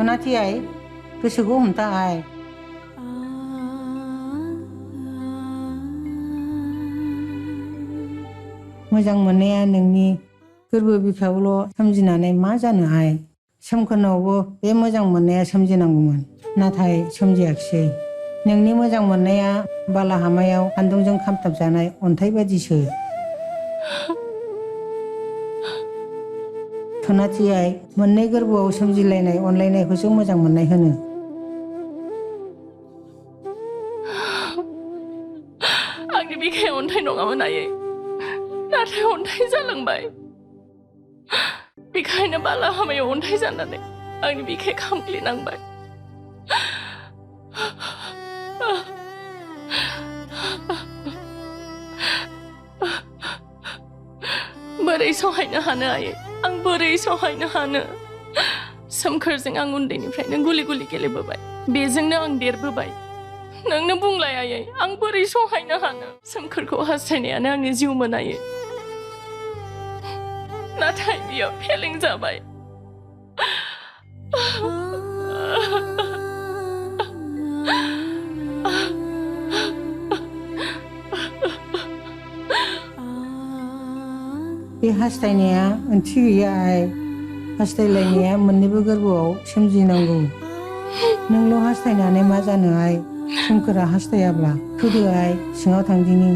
सनाथि आइ गोसोखौ हमथा आइ मोजां मोननाया नोंनि गोरबो बिखायावल' सोमजिनानै मा जानो आइ सोमखोरनावबो बे मोजां मोननाया सोमजिनांगौमोन नाथाय सोमजियाखिसै नोंनि मोजां मोननाया बालाहामायाव सान्दुंजों खामथाबजानाय अन्थाइ बादिसो सनाथि आइ मोननै गोरबोआव सोमजिलायनाय अनलायनायखौसो मोजां मोननाय होनो आंनि बिखाया अन्थाइ नङामोन आयै नाथाय अन्थाइ जालांबाय बेखायनो बालाहामायाव अन्थाइ जानानै आंनि बिखाया खामग्लिनांबाय बोरै सहायनो हानो आयै आं बोरै सहायनो हानो सोमखोरजों आं उन्दैनिफ्रायनो गुलि गुलि गेलेबोबाय बेजोंनो आं देरबोबाय नोंनो बुंलाय आयै आं बोरै सहायनो हानो सोमखोरखौ हास्थायनायानो आंनि जिउमोन आयै नाथाय बियो फेलें जाबाय बे हास्थायनाया ओंथि गैया आइ हास्थायलायनाया मोननैबो गोरबोआव सोमजिनांगौ नोंल' हास्थायनानै मा जानो आइ सोमखोरा हास्थायाब्ला फैदो आइ सिङाव थांदिनि